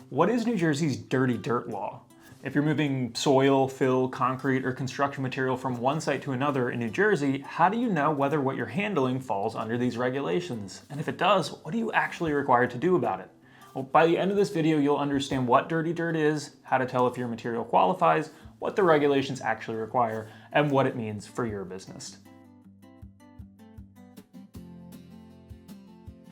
What is New Jersey's dirty dirt law? If you're moving soil, fill, concrete, or construction material from one site to another in New Jersey, how do you know whether what you're handling falls under these regulations? And if it does, what are you actually required to do about it? Well, by the end of this video, you'll understand what dirty dirt is, how to tell if your material qualifies, what the regulations actually require, and what it means for your business.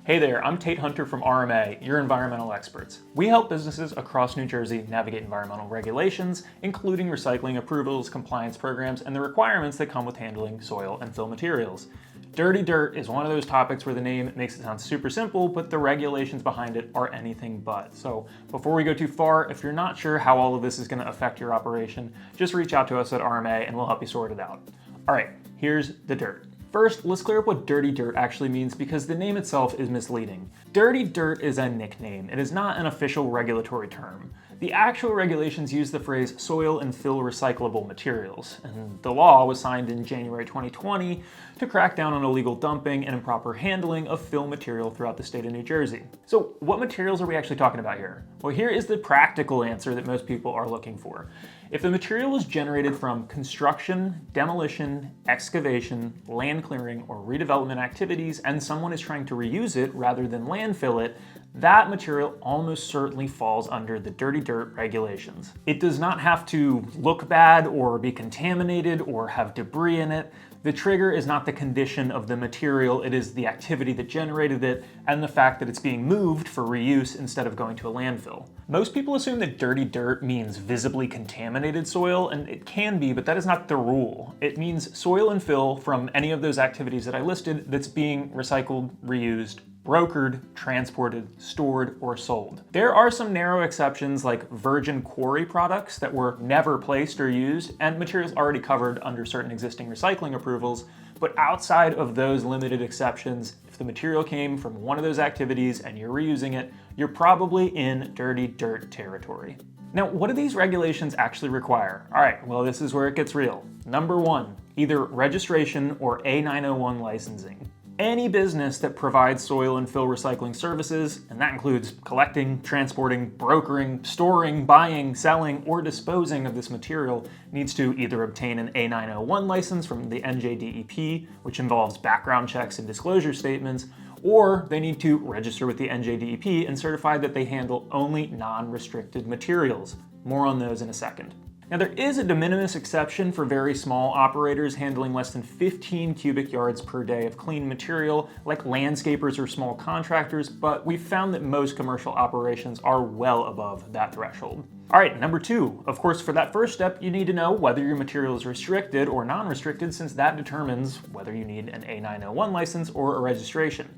Hey there, I'm Tate Hunter from RMA, your environmental experts. We help businesses across New Jersey navigate environmental regulations, including recycling approvals, compliance programs, and the requirements that come with handling soil and fill materials. Dirty dirt is one of those topics where the name makes it sound super simple, but the regulations behind it are anything but. So before we go too far, if you're not sure how all of this is going to affect your operation, just reach out to us at RMA and we'll help you sort it out. All right, here's the dirt. First, let's clear up what dirty dirt actually means because the name itself is misleading. Dirty dirt is a nickname. It is not an official regulatory term. The actual regulations use the phrase soil and fill recyclable materials, and the law was signed in January 2020 to crack down on illegal dumping and improper handling of fill material throughout the state of New Jersey. So what materials are we actually talking about here? Well, here is the practical answer that most people are looking for. If the material is generated from construction, demolition, excavation, land clearing, or redevelopment activities, and someone is trying to reuse it rather than landfill it, that material almost certainly falls under the dirty dirt regulations. It does not have to look bad or be contaminated or have debris in it. The trigger is not the condition of the material, it is the activity that generated it and the fact that it's being moved for reuse instead of going to a landfill. Most people assume that dirty dirt means visibly contaminated soil, and it can be, but that is not the rule. It means soil and fill from any of those activities that I listed that's being recycled, reused, brokered, transported, stored, or sold. There are some narrow exceptions like virgin quarry products that were never placed or used and materials already covered under certain existing recycling approvals, but outside of those limited exceptions, if the material came from one of those activities and you're reusing it, you're probably in dirty dirt territory. Now, what do these regulations actually require? All right, well, this is where it gets real. Number one, either registration or A901 licensing. Any business that provides soil and fill recycling services, and that includes collecting, transporting, brokering, storing, buying, selling, or disposing of this material, needs to either obtain an A901 license from the NJDEP, which involves background checks and disclosure statements, or they need to register with the NJDEP and certify that they handle only non-restricted materials. More on those in a second. Now, there is a de minimis exception for very small operators handling less than 15 cubic yards per day of clean material, like landscapers or small contractors, but we've found that most commercial operations are well above that threshold. All right, number two, of course, for that first step, you need to know whether your material is restricted or non-restricted, since that determines whether you need an A901 license or a registration.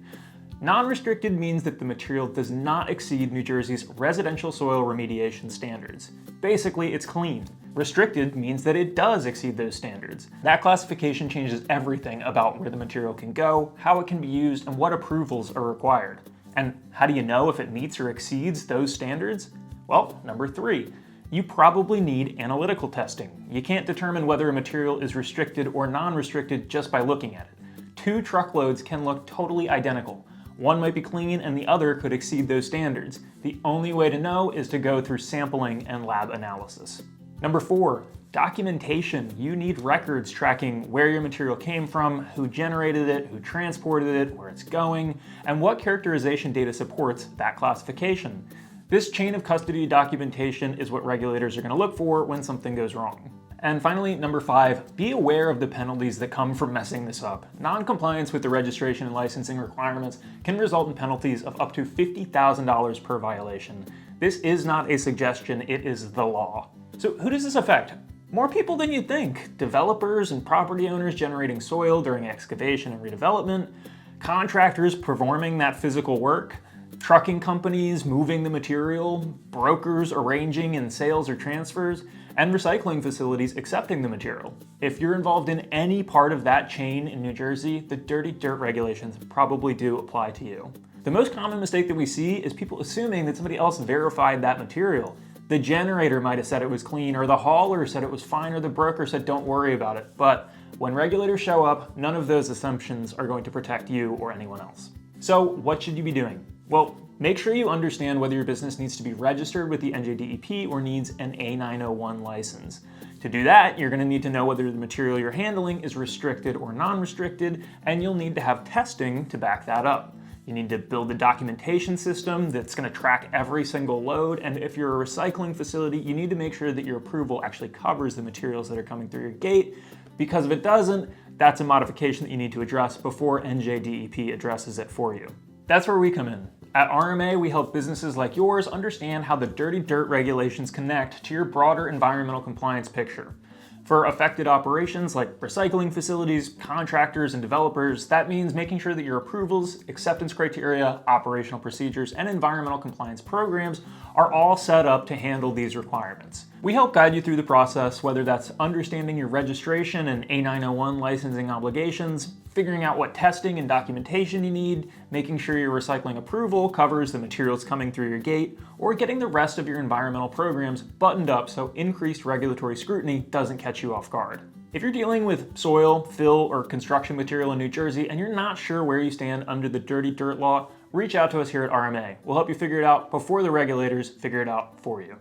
Non-restricted means that the material does not exceed New Jersey's residential soil remediation standards. Basically, it's clean. Restricted means that it does exceed those standards. That classification changes everything about where the material can go, how it can be used, and what approvals are required. And how do you know if it meets or exceeds those standards? Well, number three, you probably need analytical testing. You can't determine whether a material is restricted or non-restricted just by looking at it. Two truckloads can look totally identical. One might be clean and the other could exceed those standards. The only way to know is to go through sampling and lab analysis. Number four, documentation. You need records tracking where your material came from, who generated it, who transported it, where it's going, and what characterization data supports that classification. This chain of custody documentation is what regulators are going to look for when something goes wrong. And finally, number five, be aware of the penalties that come from messing this up. Non-compliance with the registration and licensing requirements can result in penalties of up to $50,000 per violation. This is not a suggestion, it is the law. So who does this affect? More people than you'd think. Developers and property owners generating soil during excavation and redevelopment, contractors performing that physical work, trucking companies moving the material, brokers arranging in sales or transfers, and recycling facilities accepting the material. If you're involved in any part of that chain in New Jersey, the dirty dirt regulations probably do apply to you. The most common mistake that we see is people assuming that somebody else verified that material. The generator might have said it was clean, or the hauler said it was fine, or the broker said don't worry about it. But when regulators show up, none of those assumptions are going to protect you or anyone else. So what should you be doing? Well, Make sure you understand whether your business needs to be registered with the NJDEP or needs an A901 license. To do that, you're going to need to know whether the material you're handling is restricted or non-restricted, and you'll need to have testing to back that up. You need to build a documentation system that's going to track every single load, and if you're a recycling facility, you need to make sure that your approval actually covers the materials that are coming through your gate, because if it doesn't, that's a modification that you need to address before NJDEP addresses it for you. That's where we come in. At RMA, we help businesses like yours understand how the dirty dirt regulations connect to your broader environmental compliance picture. For affected operations like recycling facilities, contractors, and developers, that means making sure that your approvals, acceptance criteria, operational procedures, and environmental compliance programs are all set up to handle these requirements. We help guide you through the process, whether that's understanding your registration and A901 licensing obligations, figuring out what testing and documentation you need, making sure your recycling approval covers the materials coming through your gate, or getting the rest of your environmental programs buttoned up so increased regulatory scrutiny doesn't catch you off guard. If you're dealing with soil, fill, or construction material in New Jersey and you're not sure where you stand under the dirty dirt law, reach out to us here at RMA. We'll help you figure it out before the regulators figure it out for you.